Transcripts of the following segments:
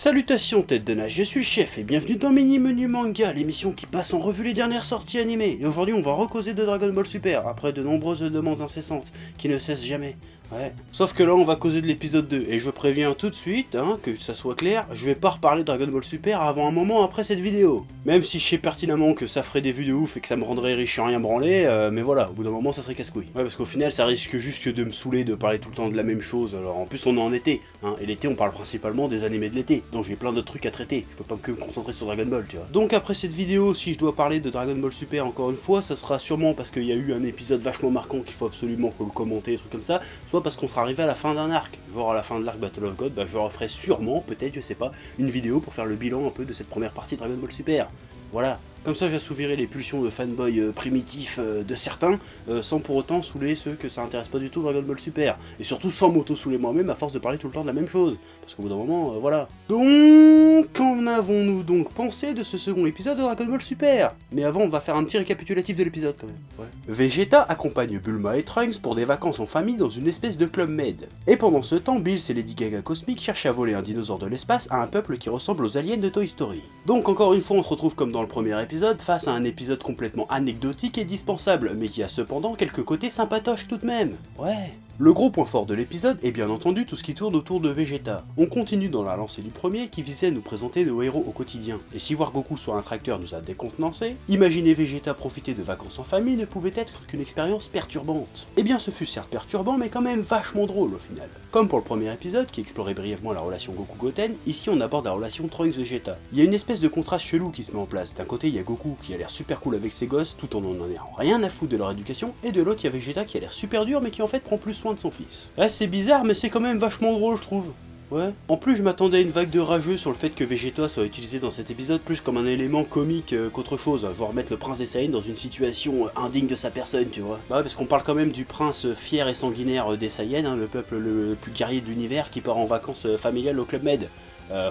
Salutations tête de nage, je suis le chef et bienvenue dans Mini Menu Manga, l'émission qui passe en revue les dernières sorties animées. Et aujourd'hui on va recauser de Dragon Ball Super, après de nombreuses demandes incessantes, qui ne cessent jamais. Ouais. Sauf que là on va causer de l'épisode 2, et je préviens tout de suite, que ça soit clair, je vais pas reparler de Dragon Ball Super avant un moment après cette vidéo. Même si je sais pertinemment que ça ferait des vues de ouf et que ça me rendrait riche et rien branler, mais voilà, au bout d'un moment ça serait casse-couille. Ouais, parce qu'au final ça risque juste de me saouler de parler tout le temps de la même chose, alors en plus on est en été, et l'été on parle principalement des animés de l'été, donc j'ai plein d'autres trucs à traiter, je peux pas que me concentrer sur Dragon Ball, tu vois. Donc après cette vidéo, si je dois parler de Dragon Ball Super encore une fois, ça sera sûrement parce qu'il y a eu un épisode vachement marquant qu'il faut absolument le commenter, des trucs comme ça, soit parce qu'on sera arrivé à la fin d'un arc, genre à la fin de l'arc Battle of God, je referai sûrement, peut-être, je sais pas, une vidéo pour faire le bilan un peu de cette première partie de Dragon Ball Super. Voilà. Comme ça j'assouvirai les pulsions de fanboy primitifs de certains, sans pour autant saouler ceux que ça intéresse pas du tout Dragon Ball Super. Et surtout sans m'auto-saouler moi-même à force de parler tout le temps de la même chose. Parce qu'au bout d'un moment, voilà. Donc, qu'en avons-nous donc pensé de ce second épisode de Dragon Ball Super? Mais avant, on va faire un petit récapitulatif de l'épisode quand même. Ouais. Vegeta accompagne Bulma et Trunks pour des vacances en famille dans une espèce de club med. Et pendant ce temps, Bills et Lady Gaga Cosmic cherchent à voler un dinosaure de l'espace à un peuple qui ressemble aux aliens de Toy Story. Donc encore une fois, on se retrouve comme dans le premier épisode, face à un épisode complètement anecdotique et dispensable, mais qui a cependant quelques côtés sympatoches tout de même. Ouais. Le gros point fort de l'épisode est bien entendu tout ce qui tourne autour de Vegeta. On continue dans la lancée du premier qui visait à nous présenter nos héros au quotidien. Et si voir Goku sur un tracteur nous a décontenancés, imaginer Vegeta profiter de vacances en famille ne pouvait être qu'une expérience perturbante. Eh bien ce fut certes perturbant mais quand même vachement drôle au final. Comme pour le premier épisode qui explorait brièvement la relation Goku-Goten, ici on aborde la relation Trunks-Vegeta. Il y a une espèce de contraste chelou qui se met en place. D'un côté il y a Goku qui a l'air super cool avec ses gosses tout en n'en ayant rien à foutre de leur éducation, et de l'autre il y a Vegeta qui a l'air super dur mais qui en fait prend plus soin de son fils. Ouais, c'est bizarre mais c'est quand même vachement drôle je trouve. Ouais. En plus je m'attendais à une vague de rageux sur le fait que Vegeta soit utilisé dans cet épisode plus comme un élément comique qu'autre chose, genre mettre le prince des Saiyans dans une situation indigne de sa personne, tu vois. Bah ouais, parce qu'on parle quand même du prince fier et sanguinaire des Saiyans, le peuple le plus guerrier de l'univers qui part en vacances familiales au Club Med.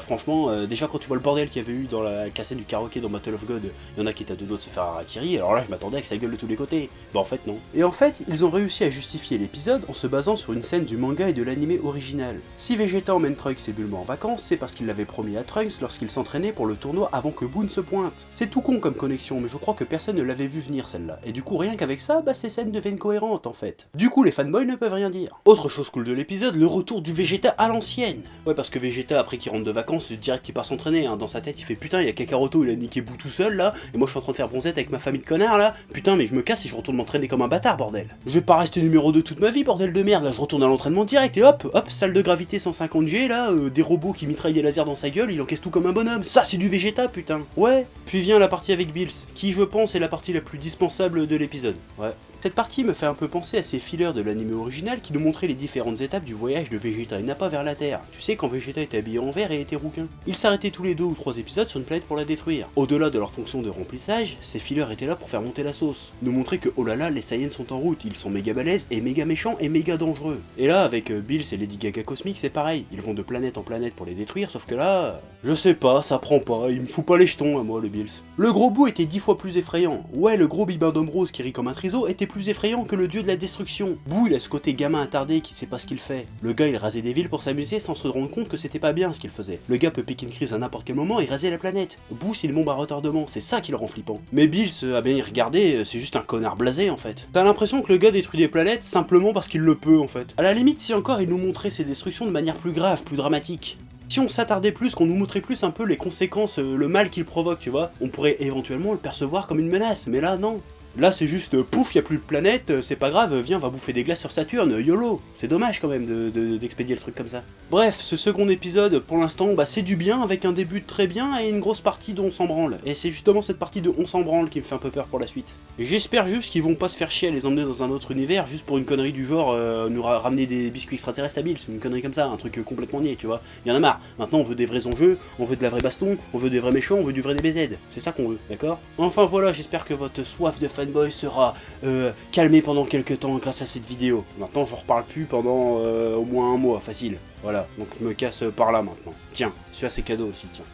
Franchement, déjà quand tu vois le bordel qu'il y avait eu dans la cassette du karaoké dans Battle of God, il y en a qui étaient à deux doigts de se faire harakiri, alors là je m'attendais à que ça gueule de tous les côtés. Bah en fait non. Et en fait, ils ont réussi à justifier l'épisode en se basant sur une scène du manga et de l'anime original. Si Vegeta emmène Trunks et Bulma en vacances, c'est parce qu'il l'avait promis à Trunks lorsqu'il s'entraînait pour le tournoi avant que Boone se pointe. C'est tout con comme connexion, mais je crois que personne ne l'avait vu venir celle-là. Et du coup, rien qu'avec ça, ces scènes deviennent cohérentes en fait. Du coup, les fanboys ne peuvent rien dire. Autre chose cool de l'épisode, le retour du Vegeta à l'ancienne. Ouais, parce que Vegeta, après qu'il rentre de vacances, direct qu'il part s'entraîner, dans sa tête il fait putain, il y a Kakaroto, il a niqué Boo tout seul là, et moi je suis en train de faire bronzette avec ma famille de connards là, putain mais je me casse et je retourne m'entraîner comme un bâtard bordel. Je vais pas rester numéro 2 toute ma vie bordel de merde, là je retourne à l'entraînement direct et hop, salle de gravité 150G là, des robots qui mitraillent des lasers dans sa gueule, il encaisse tout comme un bonhomme, ça c'est du Vegeta putain. Ouais, puis vient la partie avec Bills, qui je pense est la partie la plus dispensable de l'épisode. Ouais. Cette partie me fait un peu penser à ces fillers de l'anime original qui nous montraient les différentes étapes du voyage de Vegeta et Nappa vers la Terre. Tu sais, quand Vegeta était habillé en vert et était rouquin. Ils s'arrêtaient tous les 2 ou 3 épisodes sur une planète pour la détruire. Au-delà de leur fonction de remplissage, ces fillers étaient là pour faire monter la sauce. Nous montrer que oh là là, les Saiyans sont en route, ils sont méga balèzes et méga méchants et méga dangereux. Et là, avec Bills et Lady Gaga Cosmic, c'est pareil. Ils vont de planète en planète pour les détruire, sauf que là... Je sais pas, ça prend pas, il me fout pas les jetons à moi le Bills. Le gros Boo était 10 fois plus effrayant. Ouais, le gros bibin d'homme rose qui rit comme un triso était plus effrayant que le dieu de la destruction. Boo il a ce côté gamin attardé qui sait pas ce qu'il fait. Le gars il rasait des villes pour s'amuser sans se rendre compte que c'était pas bien ce qu'il faisait. Le gars peut piquer une crise à n'importe quel moment et raser la planète. Boo c'est une bombe à retardement, c'est ça qui le rend flippant. Mais Bills, à bien y regarder, c'est juste un connard blasé en fait. T'as l'impression que le gars détruit des planètes simplement parce qu'il le peut en fait. À la limite si encore il nous montrait ses destructions de manière plus grave, plus dramatique. Si on s'attardait plus, qu'on nous montrait plus un peu les conséquences, le mal qu'il provoque, tu vois, on pourrait éventuellement le percevoir comme une menace, mais là non. Là c'est juste pouf, y a plus de planète, c'est pas grave, viens on va bouffer des glaces sur Saturne, YOLO. C'est dommage quand même d'expédier le truc comme ça. Bref, ce second épisode, pour l'instant, c'est du bien, avec un début de très bien et une grosse partie de on s'en branle. Et c'est justement cette partie de on s'en branle qui me fait un peu peur pour la suite. J'espère juste qu'ils vont pas se faire chier à les emmener dans un autre univers juste pour une connerie du genre nous ramener des biscuits extraterrestres à Bills, une connerie comme ça, un truc complètement niais, tu vois. Y en a marre. Maintenant on veut des vrais enjeux, on veut de la vraie baston, on veut des vrais méchants, on veut du vrai DBZ. C'est ça qu'on veut, d'accord? Enfin voilà, j'espère que votre soif de fanboy sera calmée pendant quelques temps grâce à cette vidéo. Maintenant j'en reparle plus pendant au moins un mois, facile. Voilà, donc je me casse par là maintenant. Tiens, celui-là c'est cadeau aussi, tiens.